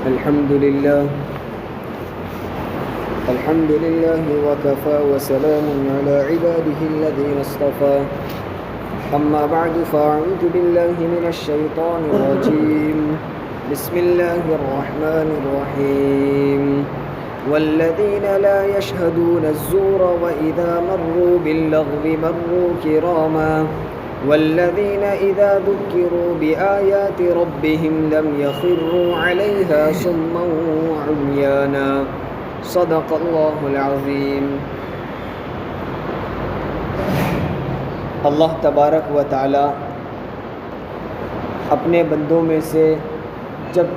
الحمد لله وكفى وسلام على عباده الذين اصطفى أما بعد فأعوذ بالله من الشيطان الرجيم بسم الله الرحمن الرحيم والذين لا يشهدون الزور وإذا مروا باللغو مروا كراما والذين إذا ذكروا بآيات ربهم لم يخروا عليها صما وعميانا صدق اللہ العظیم۔ اللہ تبارک و تعالی اپنے بندوں میں سے جب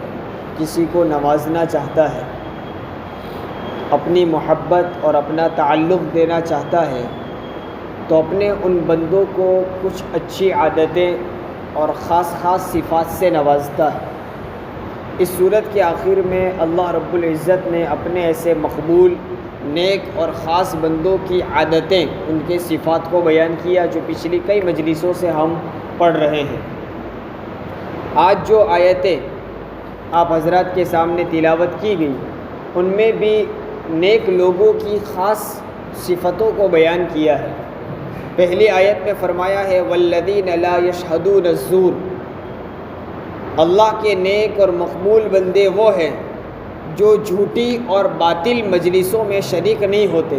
کسی کو نوازنا چاہتا ہے، اپنی محبت اور اپنا تعلق دینا چاہتا ہے تو اپنے ان بندوں کو کچھ اچھی عادتیں اور خاص صفات سے نوازتا ہے۔ اس صورت کے آخر میں اللہ رب العزت نے اپنے ایسے مقبول، نیک اور خاص بندوں کی عادتیں، ان کے صفات کو بیان کیا جو پچھلی کئی مجلسوں سے ہم پڑھ رہے ہیں۔ آج جو آیتیں آپ حضرات کے سامنے تلاوت کی گئی ان میں بھی نیک لوگوں کی خاص صفتوں کو بیان کیا ہے۔ پہلی آیت میں فرمایا ہے والذین لا یشہدون الزور، اللہ کے نیک اور مقبول بندے وہ ہیں جو جھوٹی اور باطل مجلسوں میں شریک نہیں ہوتے۔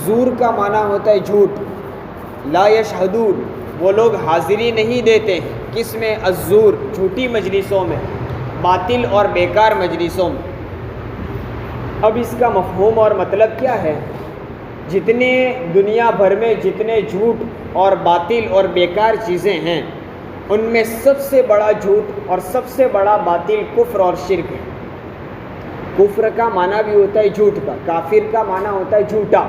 زور کا معنی ہوتا ہے جھوٹ، لا یشہدون وہ لوگ حاضری نہیں دیتے ہیں، کس میں؟ الزور، جھوٹی مجلسوں میں، باطل اور بیکار مجلسوں میں۔ اب اس کا مفہوم اور مطلب کیا ہے؟ جتنے دنیا بھر میں جتنے جھوٹ اور باطل اور بیکار چیزیں ہیں ان میں سب سے بڑا جھوٹ اور سب سے بڑا باطل کفر اور شرک ہے۔ کفر کا معنی بھی ہوتا ہے جھوٹ کا، کافر کا معنی ہوتا ہے جھوٹا۔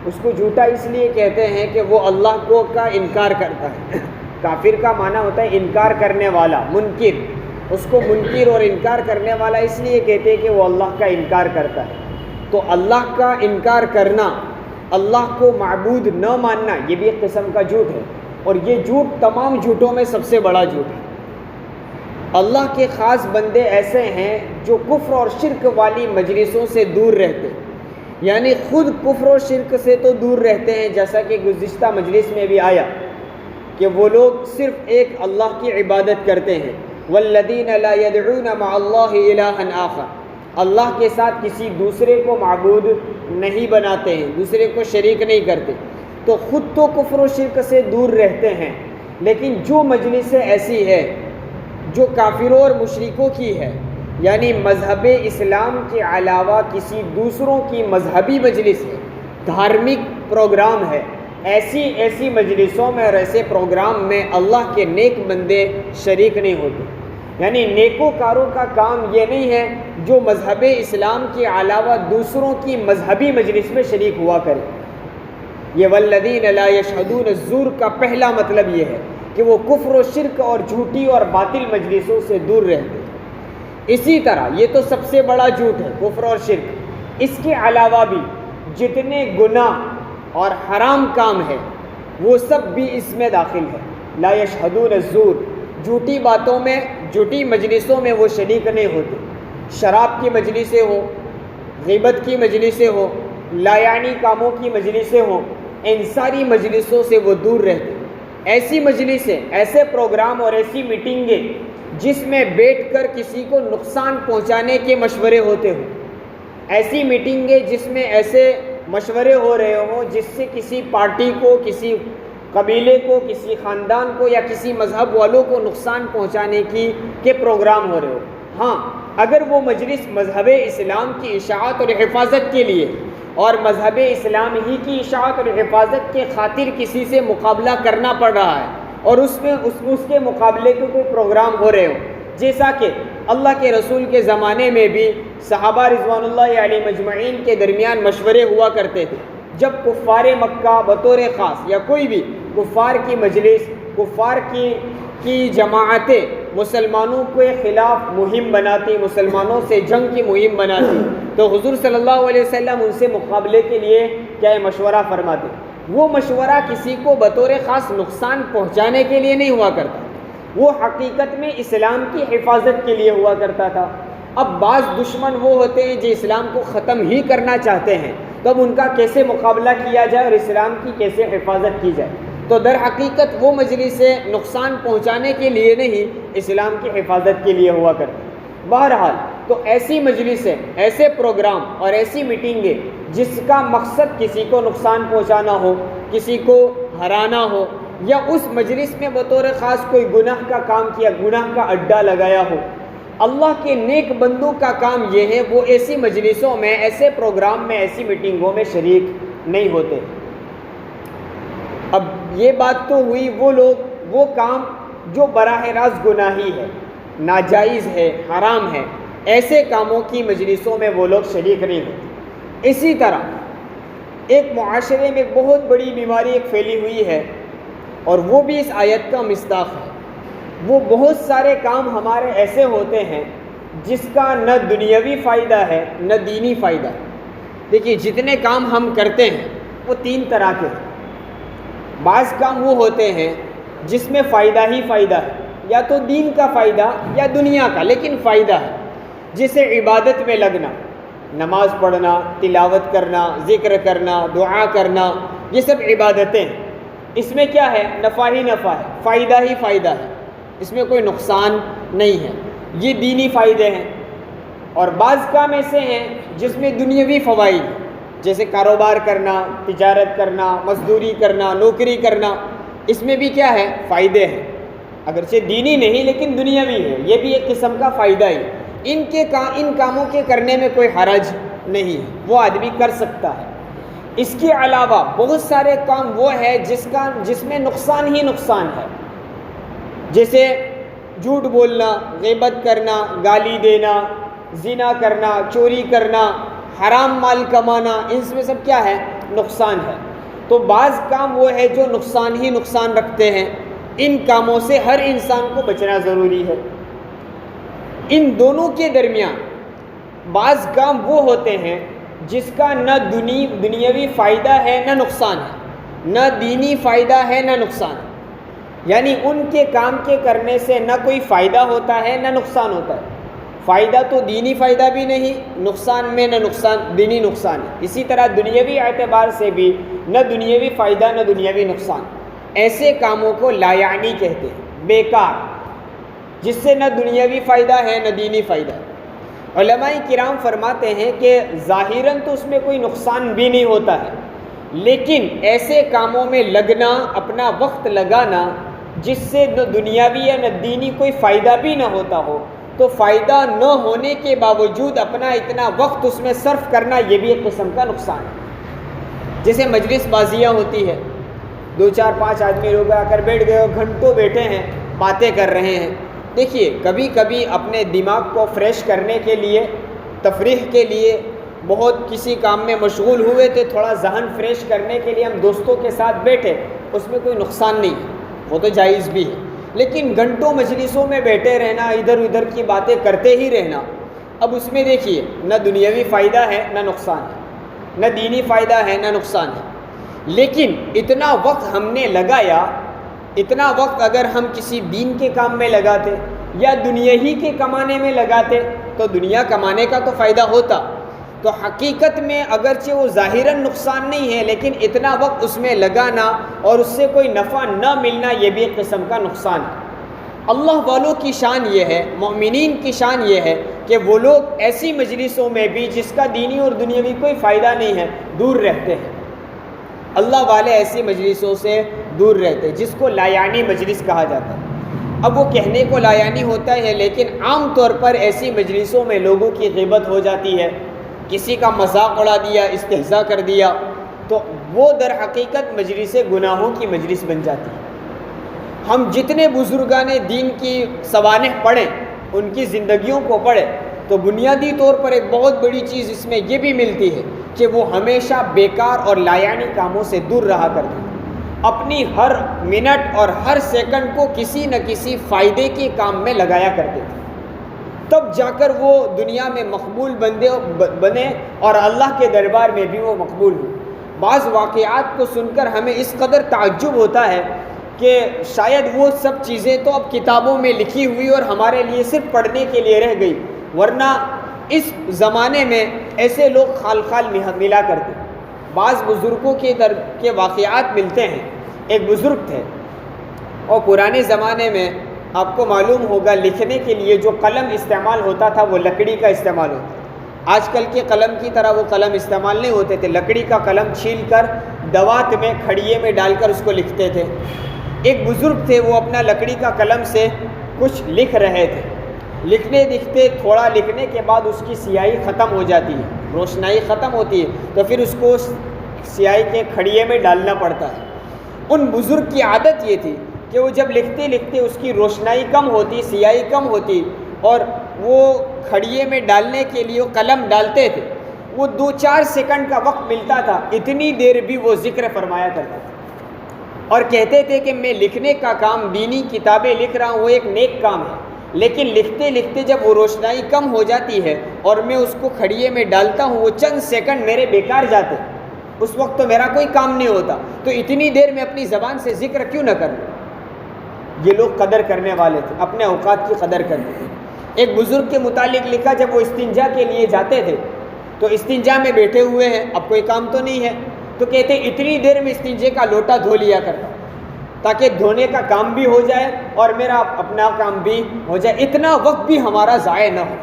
اس کو جھوٹا اس لیے کہتے ہیں کہ وہ اللہ کا انکار کرتا ہے۔ کافر کا معنی ہوتا ہے انکار کرنے والا، منکر۔ اس کو منکر اور انکار کرنے والا اس لیے کہتے ہیں کہ وہ اللہ کا انکار کرتا ہے۔ تو اللہ کا انکار کرنا، اللہ کو معبود نہ ماننا، یہ بھی ایک قسم کا جھوٹ ہے، اور یہ جھوٹ تمام جھوٹوں میں سب سے بڑا جھوٹ ہے۔ اللہ کے خاص بندے ایسے ہیں جو کفر اور شرک والی مجلسوں سے دور رہتے ہیں، یعنی خود کفر و شرک سے تو دور رہتے ہیں، جیسا کہ گزشتہ مجلس میں بھی آیا کہ وہ لوگ صرف ایک اللہ کی عبادت کرتے ہیں۔ والذین لا يدعون مع اللہ الہا آخر، اللہ کے ساتھ کسی دوسرے کو معبود نہیں بناتے ہیں، دوسرے کو شریک نہیں کرتے، تو خود تو کفر و شرک سے دور رہتے ہیں، لیکن جو مجلسیں ایسی ہے جو کافروں اور مشرکوں کی ہے، یعنی مذہب اسلام کے علاوہ کسی دوسروں کی مذہبی مجلس ہے، دھارمک پروگرام ہے، ایسی مجلسوں میں اور ایسے پروگرام میں اللہ کے نیک بندے شریک نہیں ہوتے۔ یعنی نیکوکاروں کا کام یہ نہیں ہے جو مذہب اسلام کے علاوہ دوسروں کی مذہبی مجلس میں شریک ہوا کرے۔ یہ والذین لا یشہدون الزور کا پہلا مطلب یہ ہے کہ وہ کفر و شرک اور جھوٹی اور باطل مجلسوں سے دور رہتے ہیں۔ اسی طرح یہ تو سب سے بڑا جھوٹ ہے، کفر اور شرک۔ اس کے علاوہ بھی جتنے گناہ اور حرام کام ہے وہ سب بھی اس میں داخل ہے۔ لا یشہدون الزور، جھوٹی باتوں میں، جھوٹی مجلسوں میں وہ شریک نہیں ہوتے۔ شراب کی مجلسیں ہوں، غیبت کی مجلسیں ہوں، لا یعنی کاموں کی مجلسیں ہوں، ان ساری مجلسوں سے وہ دور رہتے ہیں۔ ایسی مجلسیں، ایسے پروگرام اور ایسی میٹنگیں جس میں بیٹھ کر کسی کو نقصان پہنچانے کے مشورے ہوتے ہوں، ایسی میٹنگیں جس میں ایسے مشورے ہو رہے ہوں جس سے کسی پارٹی کو، کسی قبیلے کو، کسی خاندان کو یا کسی مذہب والوں کو نقصان پہنچانے کے پروگرام ہو رہے ہو۔ ہاں، اگر وہ مجلس مذہب اسلام کی اشاعت اور حفاظت کے لیے اور مذہب اسلام ہی کی اشاعت اور حفاظت کے خاطر کسی سے مقابلہ کرنا پڑ رہا ہے اور اس کے مقابلے کے کوئی پروگرام ہو رہے ہوں، جیسا کہ اللہ کے رسول کے زمانے میں بھی صحابہ رضوان اللہ علیہ مجمعین کے درمیان مشورے ہوا کرتے تھے۔ جب کفار مکہ بطور خاص یا کوئی بھی کفار کی مجلس، کفار کی جماعتیں مسلمانوں کے خلاف مہم بناتی، مسلمانوں سے جنگ کی مہم بناتی، تو حضور صلی اللہ علیہ وسلم ان سے مقابلے کے لیے کیا مشورہ فرماتے؟ وہ مشورہ کسی کو بطور خاص نقصان پہنچانے کے لیے نہیں ہوا کرتا، وہ حقیقت میں اسلام کی حفاظت کے لیے ہوا کرتا تھا۔ اب بعض دشمن وہ ہوتے ہیں جو اسلام کو ختم ہی کرنا چاہتے ہیں، تو اب ان کا کیسے مقابلہ کیا جائے اور اسلام کی کیسے حفاظت کی جائے؟ تو در حقیقت وہ مجلسیں نقصان پہنچانے کے لیے نہیں، اسلام کی حفاظت کے لیے ہوا کرتی۔ بہرحال تو ایسی مجلسیں، ایسے پروگرام اور ایسی میٹنگیں جس کا مقصد کسی کو نقصان پہنچانا ہو، کسی کو ہرانا ہو، یا اس مجلس میں بطور خاص کوئی گناہ کا کام کیا، گناہ کا اڈا لگایا ہو، اللہ کے نیک بندوں کا کام یہ ہے وہ ایسی مجلسوں میں، ایسے پروگرام میں، ایسی میٹنگوں میں شریک نہیں ہوتے۔ اب یہ بات تو ہوئی وہ لوگ، وہ کام جو براہ راست گناہی ہے، ناجائز ہے، حرام ہے، ایسے کاموں کی مجلسوں میں وہ لوگ شریک نہیں ہوتے۔ اسی طرح ایک معاشرے میں بہت بڑی بیماری ایک پھیلی ہوئی ہے، اور وہ بھی اس آیت کا مصداق ہے۔ وہ بہت سارے کام ہمارے ایسے ہوتے ہیں جس کا نہ دنیاوی فائدہ ہے نہ دینی فائدہ ہے۔ دیکھیے جتنے کام ہم کرتے ہیں وہ تین طرح کے ہیں۔ بعض کام وہ ہوتے ہیں جس میں فائدہ ہی فائدہ ہے، یا تو دین کا فائدہ یا دنیا کا، لیکن فائدہ ہے، جسے عبادت میں لگنا، نماز پڑھنا، تلاوت کرنا، ذکر کرنا، دعا کرنا، یہ سب عبادتیں ہیں۔ اس میں کیا ہے؟ نفع ہی نفع ہے، فائدہ ہی فائدہ ہے، اس میں کوئی نقصان نہیں ہے، یہ دینی فائدے ہیں۔ اور بعض کام ایسے ہیں جس میں دنیاوی فوائد، جیسے کاروبار کرنا، تجارت کرنا، مزدوری کرنا، نوکری کرنا، اس میں بھی کیا ہے؟ فائدے ہیں، اگرچہ دینی نہیں لیکن دنیاوی ہے، یہ بھی ایک قسم کا فائدہ ہی۔ ان کاموں کے کرنے میں کوئی حرج نہیں ہے، وہ آدمی کر سکتا ہے۔ اس کے علاوہ بہت سارے کام وہ ہے جس میں نقصان ہی نقصان ہے، جیسے جھوٹ بولنا، غیبت کرنا، گالی دینا، زنا کرنا، چوری کرنا، حرام مال کمانا، ان میں سب کیا ہے؟ نقصان ہے۔ تو بعض کام وہ ہے جو نقصان ہی نقصان رکھتے ہیں، ان کاموں سے ہر انسان کو بچنا ضروری ہے۔ ان دونوں کے درمیان بعض کام وہ ہوتے ہیں جس کا نہ دنیاوی فائدہ ہے نہ نقصان ہے، نہ دینی فائدہ ہے نہ نقصان ہے، یعنی ان کے کام کے کرنے سے نہ کوئی فائدہ ہوتا ہے نہ نقصان ہوتا ہے۔ فائدہ تو دینی فائدہ بھی نہیں، نقصان میں نہ نقصان دینی نقصان ہے۔ اسی طرح دنیاوی اعتبار سے بھی نہ دنیاوی فائدہ نہ دنیاوی نقصان۔ ایسے کاموں کو لا یعنی کہتے ہیں، بیکار، جس سے نہ دنیاوی فائدہ ہے نہ دینی فائدہ ہے۔ علماء کرام فرماتے ہیں کہ ظاہراً تو اس میں کوئی نقصان بھی نہیں ہوتا ہے، لیکن ایسے کاموں میں لگنا، اپنا وقت لگانا جس سے نہ دنیاوی یا نہ دینی کوئی فائدہ بھی نہ ہوتا ہو، تو فائدہ نہ ہونے کے باوجود اپنا اتنا وقت اس میں صرف کرنا، یہ بھی ایک قسم کا نقصان ہے۔ جیسے مجلس بازیاں ہوتی ہے، 2 4 5 آدمی لوگ آ کر بیٹھ گئے اور گھنٹوں بیٹھے ہیں، باتیں کر رہے ہیں۔ دیکھیے کبھی کبھی اپنے دماغ کو فریش کرنے کے لیے، تفریح کے لیے، بہت کسی کام میں مشغول ہوئے تھے، تھوڑا ذہن فریش کرنے کے لیے ہم دوستوں کے ساتھ بیٹھے، اس میں کوئی نقصان نہیں ہے، وہ تو جائز بھی ہے۔ لیکن گھنٹوں مجلسوں میں بیٹھے رہنا، ادھر ادھر کی باتیں کرتے ہی رہنا، اب اس میں دیکھیے نہ دنیاوی فائدہ ہے نہ نقصان ہے، نہ دینی فائدہ ہے نہ نقصان ہے۔ لیکن اتنا وقت ہم نے لگایا، اتنا وقت اگر ہم کسی دین کے کام میں لگاتے یا دنیا ہی کے کمانے میں لگاتے تو دنیا کمانے کا تو فائدہ ہوتا۔ تو حقیقت میں اگرچہ وہ ظاہراً نقصان نہیں ہے، لیکن اتنا وقت اس میں لگانا اور اس سے کوئی نفع نہ ملنا، یہ بھی ایک قسم کا نقصان ہے۔ اللہ والوں کی شان یہ ہے، مومنین کی شان یہ ہے کہ وہ لوگ ایسی مجلسوں میں بھی جس کا دینی اور دنیاوی کوئی فائدہ نہیں ہے دور رہتے ہیں۔ اللہ والے ایسی مجلسوں سے دور رہتے ہیں، جس کو لایانی مجلس کہا جاتا ہے۔ اب وہ کہنے کو لایانی ہوتا ہے، لیکن عام طور پر ایسی مجلسوں میں لوگوں کی غیبت ہو جاتی ہے، کسی کا مذاق اڑا دیا، استہزاء کر دیا، تو وہ در حقیقت مجلس گناہوں کی مجلس بن جاتی ہے۔ ہم جتنے بزرگان دین کی سوانح پڑھیں، ان کی زندگیوں کو پڑھیں، تو بنیادی طور پر ایک بہت بڑی چیز اس میں یہ بھی ملتی ہے کہ وہ ہمیشہ بیکار اور لایانی کاموں سے دور رہا کرتے ہیں، اپنی ہر منٹ اور ہر سیکنڈ کو کسی نہ کسی فائدے کے کام میں لگایا کرتے تھے، تب جا کر وہ دنیا میں مقبول بنے اور اللہ کے دربار میں بھی وہ مقبول ہو۔ بعض واقعات کو سن کر ہمیں اس قدر تعجب ہوتا ہے کہ شاید وہ سب چیزیں تو اب کتابوں میں لکھی ہوئی اور ہمارے لیے صرف پڑھنے کے لیے رہ گئی، ورنہ اس زمانے میں ایسے لوگ خال خال ملا کرتے. بعض بزرگوں کے واقعات ملتے ہیں. ایک بزرگ تھے اور پرانے زمانے میں آپ کو معلوم ہوگا لکھنے کے لیے جو قلم استعمال ہوتا تھا وہ لکڑی کا استعمال ہوتا تھا. آج کل کے قلم کی طرح وہ قلم استعمال نہیں ہوتے تھے. لکڑی کا قلم چھیل کر دوات میں کھڑیے میں ڈال کر اس کو لکھتے تھے. ایک بزرگ تھے, وہ اپنا لکڑی کا قلم سے کچھ لکھ رہے تھے. لکھتے تھوڑا لکھنے کے بعد اس کی سیاہی ختم ہو جاتی ہے, روشنائی ختم ہوتی ہے, تو پھر اس کو سیاہی کے کھڑیے میں ڈالنا پڑتا ہے. ان بزرگ کی عادت یہ تھی کہ وہ جب لکھتے اس کی روشنائی کم ہوتی, سیاہی کم ہوتی, اور وہ کھڑیے میں ڈالنے کے لیے وہ قلم ڈالتے تھے. وہ 2-4 سیکنڈ کا وقت ملتا تھا, اتنی دیر بھی وہ ذکر فرمایا کرتے تھے اور کہتے تھے کہ میں لکھنے کا کام, دینی کتابیں لکھ رہا ہوں, وہ ایک نیک کام ہے, لیکن لکھتے جب وہ روشنائی کم ہو جاتی ہے اور میں اس کو کھڑیے میں ڈالتا ہوں, وہ چند سیکنڈ میرے بیکار جاتے, اس وقت تو میرا کوئی کام نہیں ہوتا, تو اتنی دیر میں اپنی زبان سے ذکر کیوں نہ کروں. یہ لوگ قدر کرنے والے تھے, اپنے اوقات کی قدر کرتے تھے. ایک بزرگ کے متعلق لکھا, جب وہ استنجا کے لیے جاتے تھے تو استنجا میں بیٹھے ہوئے ہیں, اب کوئی کام تو نہیں ہے, تو کہتے اتنی دیر میں استنجے کا لوٹا دھو لیا کرتا تاکہ دھونے کا کام بھی ہو جائے اور میرا اپنا کام بھی ہو جائے, اتنا وقت بھی ہمارا ضائع نہ ہو.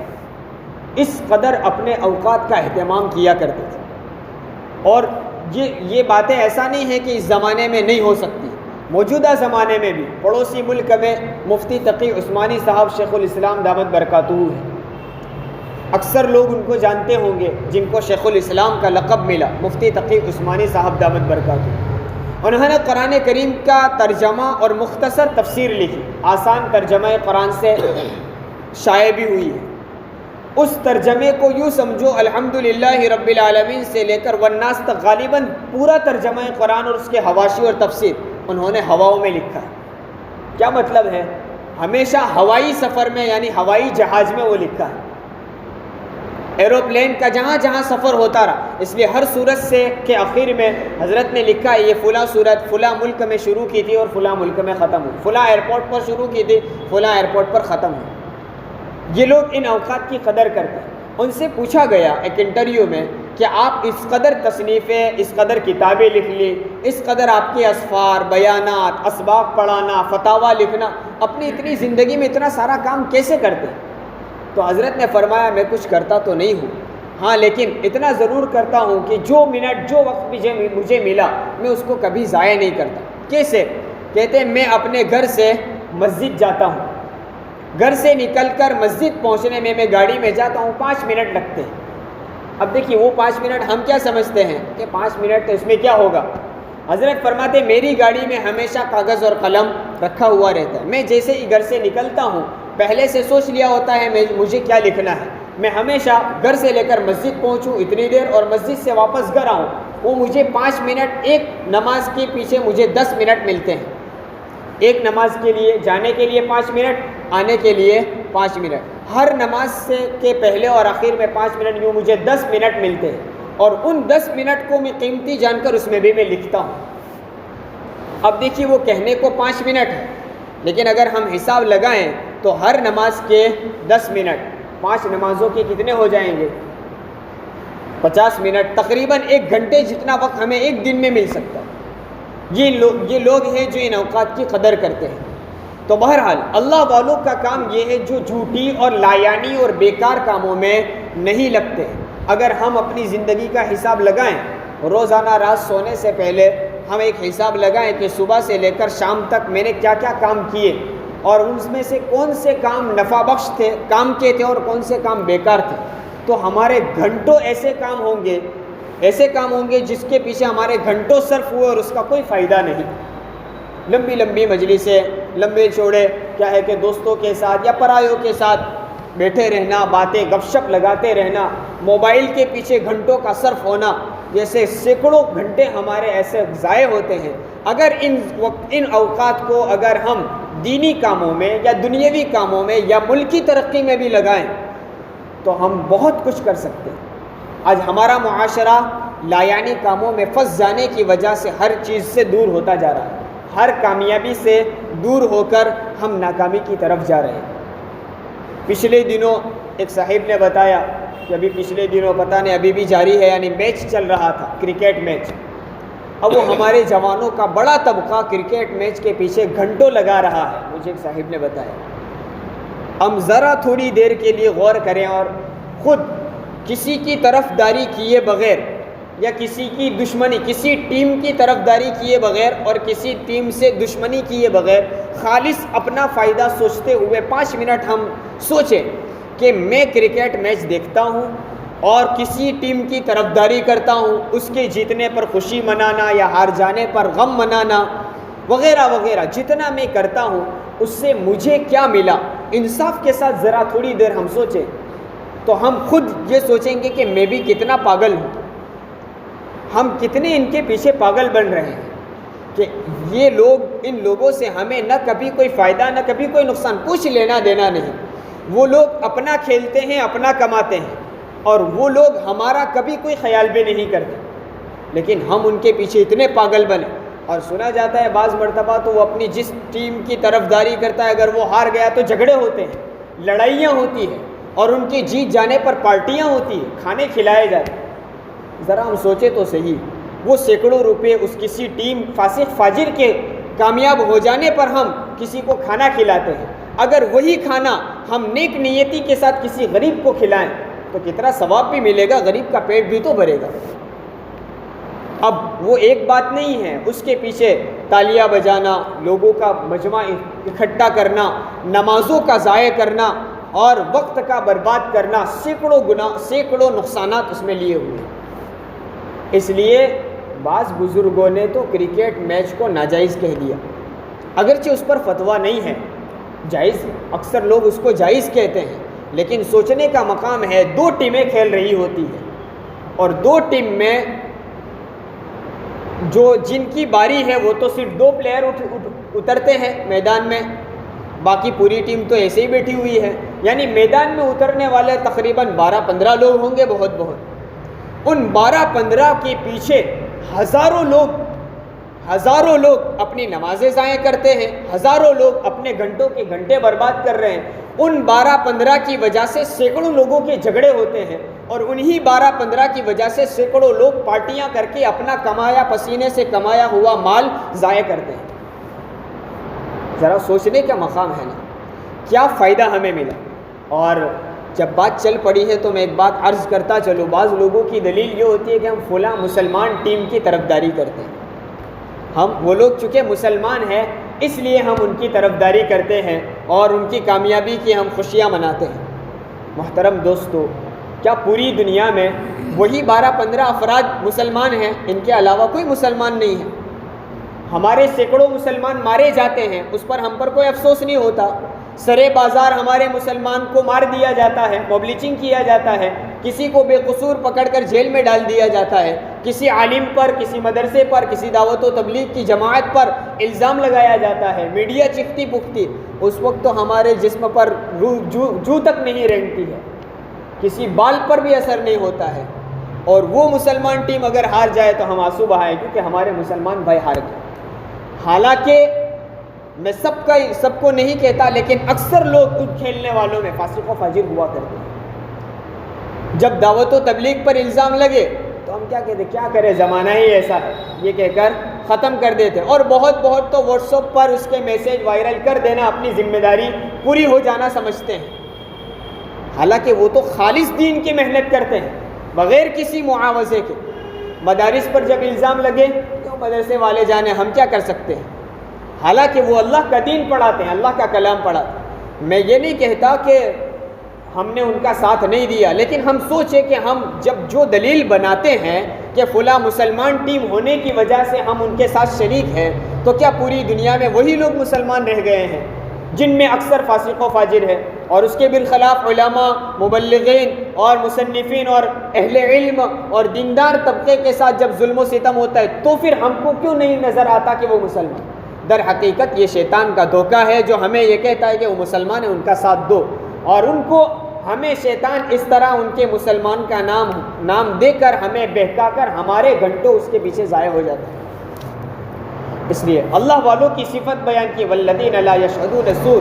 اس قدر اپنے اوقات کا اہتمام کیا کرتے تھے. اور یہ باتیں ایسا نہیں ہے کہ اس زمانے میں نہیں ہو سکتی, موجودہ زمانے میں بھی پڑوسی ملک میں مفتی تقی عثمانی صاحب شیخ الاسلام دامت برکاتہ ہیں. اکثر لوگ ان کو جانتے ہوں گے جن کو شیخ الاسلام کا لقب ملا, مفتی تقی عثمانی صاحب دامت برکاتہ. انہوں نے قرآن کریم کا ترجمہ اور مختصر تفسیر لکھی, آسان ترجمہ قرآن سے شائع بھی ہوئی ہے. اس ترجمے کو یوں سمجھو الحمدللہ رب العالمین سے لے کر والناس تک غالباً پورا ترجمہ قرآن اور اس کے حواشی اور تفسیر انہوں نے ہواؤں میں لکھا ہے. کیا مطلب ہے؟ ہمیشہ ہوائی سفر میں, یعنی ہوائی جہاز میں وہ لکھا ہے, ایروپلین کا جہاں جہاں سفر ہوتا رہا. اس لیے ہر سورت سے کے آخر میں حضرت نے لکھا ہے یہ فلاں سورت فلاں ملک میں شروع کی تھی اور فلاں ملک میں ختم ہوئی, فلاں ایئرپورٹ پر شروع کی تھی, فلاں ایئرپورٹ پر ختم ہوئی. یہ لوگ ان اوقات کی قدر کرتے ہیں. ان سے پوچھا گیا ایک انٹرویو میں کہ آپ اس قدر تصنیفیں, اس قدر کتابیں لکھ لی, اس قدر آپ کے اسفار, بیانات, اسباق پڑھانا, فتاوا لکھنا, اپنی اتنی زندگی میں اتنا سارا کام کیسے کرتے ہیں؟ تو حضرت نے فرمایا میں کچھ کرتا تو نہیں ہوں, ہاں لیکن اتنا ضرور کرتا ہوں کہ جو منٹ جو وقت مجھے ملا میں اس کو کبھی ضائع نہیں کرتا. کیسے؟ کہتے ہیں میں اپنے گھر سے مسجد جاتا ہوں, گھر سے نکل کر مسجد پہنچنے میں گاڑی میں جاتا ہوں 5 منٹ لگتے ہیں. اب دیکھیے وہ 5 منٹ ہم کیا سمجھتے ہیں کہ 5 منٹ تو اس میں کیا ہوگا. حضرت فرماتے میری گاڑی میں ہمیشہ کاغذ اور قلم رکھا ہوا رہتا ہے. میں جیسے ہی گھر سے نکلتا ہوں پہلے سے سوچ لیا ہوتا ہے مجھے کیا لکھنا ہے. میں ہمیشہ گھر سے لے کر مسجد پہنچوں اتنی دیر اور مسجد سے واپس گھر آؤں, وہ مجھے 5 منٹ, ایک نماز کے پیچھے مجھے 10 منٹ ملتے ہیں. ایک نماز کے لیے جانے کے لیے 5 منٹ, آنے کے لیے 5 منٹ, ہر نماز سے کے پہلے اور آخر میں 5 منٹ, یوں مجھے 10 منٹ ملتے ہیں. اور ان 10 منٹ کو میں قیمتی جان کر اس میں بھی میں لکھتا ہوں. اب دیکھیے وہ کہنے کو 5 منٹ ہے, لیکن اگر ہم حساب لگائیں تو ہر نماز کے 10 منٹ, 5 نمازوں کے کتنے ہو جائیں گے؟ 50 منٹ, تقریباً 1 گھنٹے جتنا وقت ہمیں ایک دن میں مل سکتا ہے. یہ لوگ ہیں جو ان اوقات کی قدر کرتے ہیں. تو بہرحال اللہ والوں کا کام یہ ہے جو جھوٹی اور لایانی اور بیکار کاموں میں نہیں لگتے. اگر ہم اپنی زندگی کا حساب لگائیں, روزانہ رات سونے سے پہلے ہم ایک حساب لگائیں کہ صبح سے لے کر شام تک میں نے کیا کیا کام کیے اور ان میں سے کون سے کام نفع بخش تھے, کام کے تھے, اور کون سے کام بیکار تھے, تو ہمارے گھنٹوں ایسے کام ہوں گے جس کے پیچھے ہمارے گھنٹوں صرف ہوئے اور اس کا کوئی فائدہ نہیں. لمبی لمبی مجلسیں, لمبے چوڑے کیا ہے کہ دوستوں کے ساتھ یا پرایوں کے ساتھ بیٹھے رہنا, باتیں گپ شپ لگاتے رہنا, موبائل کے پیچھے گھنٹوں کا صرف ہونا, جیسے سینکڑوں گھنٹے ہمارے ایسے ضائع ہوتے ہیں. اگر ان اوقات کو اگر ہم دینی کاموں میں یا دنیاوی کاموں میں یا ملکی ترقی میں بھی لگائیں تو ہم بہت کچھ کر سکتے ہیں. آج ہمارا معاشرہ لایانی کاموں میں پھنس جانے کی وجہ سے ہر چیز سے دور ہوتا جا رہا ہے. ہر کامیابی سے دور ہو کر ہم ناکامی کی طرف جا رہے ہیں. پچھلے دنوں ایک صاحب نے بتایا کہ ابھی پچھلے دنوں پتہ نہیں ابھی بھی جاری ہے، یعنی میچ چل رہا تھا، کرکٹ میچ. اب وہ ہمارے جوانوں کا بڑا طبقہ کرکٹ میچ کے پیچھے گھنٹوں لگا رہا ہے. مجھے ایک صاحب نے بتایا ہم ذرا تھوڑی دیر کے لیے غور کریں اور خود کسی کی طرفداری کیے بغیر یا کسی کی دشمنی، کسی ٹیم کی طرفداری کیے بغیر اور کسی ٹیم سے دشمنی کیے بغیر خالص اپنا فائدہ سوچتے ہوئے 5 منٹ ہم سوچیں کہ میں کرکٹ میچ دیکھتا ہوں اور کسی ٹیم کی طرفداری کرتا ہوں، اس کے جیتنے پر خوشی منانا یا ہار جانے پر غم منانا وغیرہ وغیرہ جتنا میں کرتا ہوں اس سے مجھے کیا ملا. انصاف کے ساتھ ذرا تھوڑی دیر ہم سوچیں تو ہم خود یہ سوچیں گے کہ میں بھی کتنا پاگل ہوں، ہم کتنے ان کے پیچھے پاگل بن رہے ہیں کہ یہ لوگ، ان لوگوں سے ہمیں نہ کبھی کوئی فائدہ نہ کبھی کوئی نقصان، کچھ لینا دینا نہیں. وہ لوگ اپنا کھیلتے ہیں، اپنا کماتے ہیں، اور وہ لوگ ہمارا کبھی کوئی خیال بھی نہیں کرتے، لیکن ہم ان کے پیچھے اتنے پاگل بنے. اور سنا جاتا ہے بعض مرتبہ تو وہ اپنی جس ٹیم کی طرفداری کرتا ہے اگر وہ ہار گیا تو جھگڑے ہوتے ہیں، لڑائیاں ہوتی ہیں، اور ان کی جیت جانے پر پارٹیاں ہوتی ہیں، کھانے کھلائے جاتے ہیں. ذرا ہم سوچیں تو صحیح، وہ سینکڑوں روپے اس کسی ٹیم فاسق فاجر کے کامیاب ہو جانے پر ہم کسی کو کھانا کھلاتے ہیں، اگر وہی کھانا ہم نیک نیتی کے ساتھ کسی غریب کو کھلائیں تو کتنا ثواب بھی ملے گا، غریب کا پیٹ بھی تو بھرے گا. اب وہ ایک بات نہیں ہے، اس کے پیچھے تالیاں بجانا، لوگوں کا مجمع اکٹھا کرنا، نمازوں کا ضائع کرنا اور وقت کا برباد کرنا، سینکڑوں گناہ، سینکڑوں نقصانات اس میں لیے ہوئے. اس لیے بعض بزرگوں نے تو کرکٹ میچ کو ناجائز کہہ دیا، اگرچہ اس پر فتویٰ نہیں ہے، جائز، اکثر لوگ اس کو جائز کہتے ہیں، لیکن سوچنے کا مقام ہے. 2 ٹیمیں کھیل رہی ہوتی ہیں اور 2 ٹیم میں جو جن کی باری ہے وہ تو صرف 2 پلیئر اترتے ہیں میدان میں، باقی پوری ٹیم تو ایسے ہی بیٹھی ہوئی ہے. یعنی میدان میں اترنے والے تقریباً 12-15 لوگ ہوں گے بہت بہت. ان 12-15 کے پیچھے ہزاروں لوگ اپنی نمازیں ضائع کرتے ہیں، ہزاروں لوگ اپنے گھنٹوں کے گھنٹے برباد کر رہے ہیں. ان 12-15 کی وجہ سے سینکڑوں لوگوں کے جھگڑے ہوتے ہیں، اور انہی 12-15 کی وجہ سے سینکڑوں لوگ پارٹیاں کر کے اپنا کمایا، پسینے سے کمایا ہوا مال ضائع کرتے ہیں. ذرا سوچنے کا مقام ہے نا، کیا فائدہ ہمیں ملا. اور جب بات چل پڑی ہے تو میں ایک بات عرض کرتا چلوں. بعض لوگوں کی دلیل یہ ہوتی ہے کہ ہم فلاں مسلمان ٹیم کی طرفداری کرتے ہیں، وہ لوگ چونکہ مسلمان ہیں اس لیے ہم ان کی طرفداری کرتے ہیں اور ان کی کامیابی کی ہم خوشیاں مناتے ہیں. محترم دوستو، کیا پوری دنیا میں وہی 12-15 افراد مسلمان ہیں؟ ان کے علاوہ کوئی مسلمان نہیں ہے. ہمارے سینکڑوں مسلمان مارے جاتے ہیں، اس پر ہم پر کوئی افسوس نہیں ہوتا. سرے بازار ہمارے مسلمان کو مار دیا جاتا ہے، موب لنچنگ کیا جاتا ہے، کسی کو بے قصور پکڑ کر جیل میں ڈال دیا جاتا ہے، کسی عالم پر، کسی مدرسے پر، کسی دعوت و تبلیغ کی جماعت پر الزام لگایا جاتا ہے، میڈیا چکھتی پکھتی. اس وقت تو ہمارے جسم پر جو تک نہیں رینگتی ہے، کسی بال پر بھی اثر نہیں ہوتا ہے. اور وہ مسلمان ٹیم اگر ہار جائے تو ہم آنسو بہائیں کیونکہ ہمارے مسلمان بھائی ہار گئے. حالانکہ میں سب کو نہیں کہتا، لیکن اکثر لوگ ان کھیلنے والوں میں فاسق و فاجر ہوا کرتے ہیں. جب دعوت و تبلیغ پر الزام لگے تو ہم کیا کہتے، کیا کرے زمانہ ہی ایسا ہے، یہ کہہ کر ختم کر دیتے. اور بہت تو واٹس ایپ پر اس کے میسیج وائرل کر دینا اپنی ذمہ داری پوری ہو جانا سمجھتے ہیں. حالانکہ وہ تو خالص دین کی محنت کرتے ہیں بغیر کسی معاوضے کے. مدارس پر جب الزام لگے تو مدرسے والے جانے ہم کیا کر سکتے ہیں، حالانکہ وہ اللہ کا دین پڑھاتے ہیں، اللہ کا کلام پڑھاتے ہیں. میں یہ نہیں کہتا کہ ہم نے ان کا ساتھ نہیں دیا، لیکن ہم سوچیں کہ ہم جب جو دلیل بناتے ہیں کہ فلاں مسلمان ٹیم ہونے کی وجہ سے ہم ان کے ساتھ شریک ہیں، تو کیا پوری دنیا میں وہی لوگ مسلمان رہ گئے ہیں جن میں اکثر فاسق و فاجر ہے؟ اور اس کے بالخلاف علماء، مبلغین اور مصنفین اور اہل علم اور دیندار طبقے کے ساتھ جب ظلم و ستم ہوتا ہے تو پھر ہم کو کیوں نہیں نظر آتا کہ وہ مسلمان؟ در حقیقت یہ شیطان کا دھوکہ ہے جو ہمیں یہ کہتا ہے کہ وہ مسلمان ہیں، ان کا ساتھ دو. اور ان کو ہمیں شیطان اس طرح ان کے مسلمان کا نام دے کر ہمیں بہکا کر ہمارے گھنٹوں اس کے پیچھے ضائع ہو جاتے ہیں. اس لیے اللہ والوں کی صفت بیان کی، والذین لا یشہدون الزور،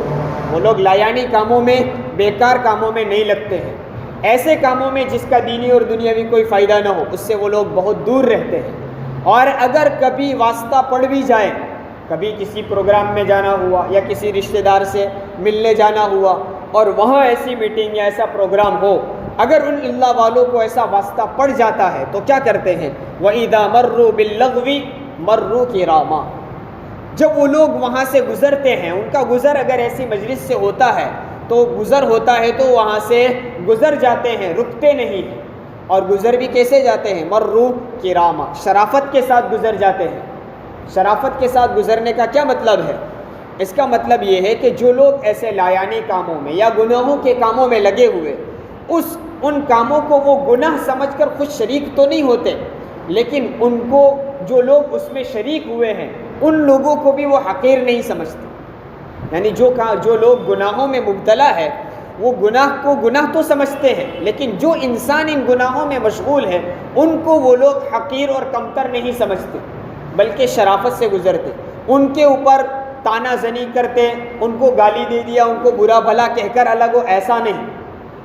وہ لوگ لایانی کاموں میں بیکار کاموں میں نہیں لگتے ہیں، ایسے کاموں میں جس کا دینی اور دنیاوی کوئی فائدہ نہ ہو اس سے وہ لوگ بہت دور رہتے ہیں۔ اور اگر کبھی واسطہ پڑ بھی جائے، کبھی کسی پروگرام میں جانا ہوا یا کسی رشتہ دار سے ملنے جانا ہوا اور وہاں ایسی میٹنگ یا ایسا پروگرام ہو، اگر ان اللہ والوں کو ایسا واسطہ پڑ جاتا ہے تو کیا کرتے ہیں؟ وَإِذَا مَرُّوا بِاللَّغْوِ مَرُّوا كِرَامًا، جب وہ لوگ وہاں سے گزرتے ہیں، ان کا گزر اگر ایسی مجلس سے ہوتا ہے تو گزر ہوتا ہے تو وہاں سے گزر جاتے ہیں، رکتے نہیں ہیں۔ اور گزر بھی کیسے جاتے ہیں؟ مروا کراما، شرافت کے ساتھ گزر جاتے ہیں۔ شرافت کے ساتھ گزرنے کا کیا مطلب ہے؟ اس کا مطلب یہ ہے کہ جو لوگ ایسے لایانی کاموں میں یا گناہوں کے کاموں میں لگے ہوئے، ان کاموں کو وہ گناہ سمجھ کر خود شریک تو نہیں ہوتے، لیکن ان کو جو لوگ اس میں شریک ہوئے ہیں ان لوگوں کو بھی وہ حقیر نہیں سمجھتے۔ یعنی جو لوگ گناہوں میں مبتلا ہے وہ گناہ کو گناہ تو سمجھتے ہیں، لیکن جو انسان ان گناہوں میں مشغول ہے ان کو وہ لوگ حقیر اور کمتر نہیں سمجھتے، بلکہ شرافت سے گزرتے، ان کے اوپر تانا زنی کرتے، ان کو گالی دے دیا، ان کو برا بھلا کہہ کر الگ ہو، ایسا نہیں،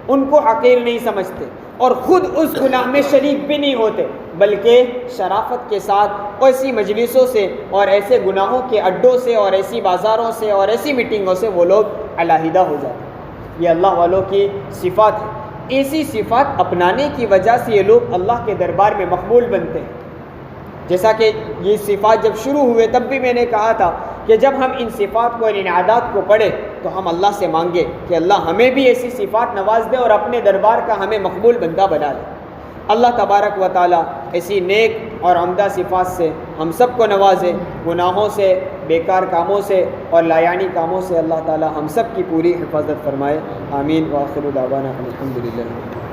ان کو حقیر نہیں سمجھتے اور خود اس گناہ میں شریک بھی نہیں ہوتے، بلکہ شرافت کے ساتھ ایسی مجلسوں سے اور ایسے گناہوں کے اڈوں سے اور ایسی بازاروں سے اور ایسی میٹنگوں سے وہ لوگ علیحدہ ہو جاتے ہیں۔ یہ اللہ والوں کی صفات ہے۔ ایسی صفات اپنانے کی وجہ سے یہ لوگ اللہ کے دربار میں مقبول بنتے ہیں۔ جیسا کہ یہ صفات جب شروع ہوئے تب بھی میں نے کہا تھا کہ جب ہم ان صفات کو اور ان عادات کو پڑھیں تو ہم اللہ سے مانگے کہ اللہ ہمیں بھی ایسی صفات نواز دے اور اپنے دربار کا ہمیں مقبول بندہ بنا دے۔ اللہ تبارک و تعالیٰ ایسی نیک اور عمدہ صفات سے ہم سب کو نوازے، گناہوں سے، بیکار کاموں سے اور لایانی کاموں سے اللہ تعالیٰ ہم سب کی پوری حفاظت فرمائے۔ آمین۔ وآخر دعوانا الحمدللہ۔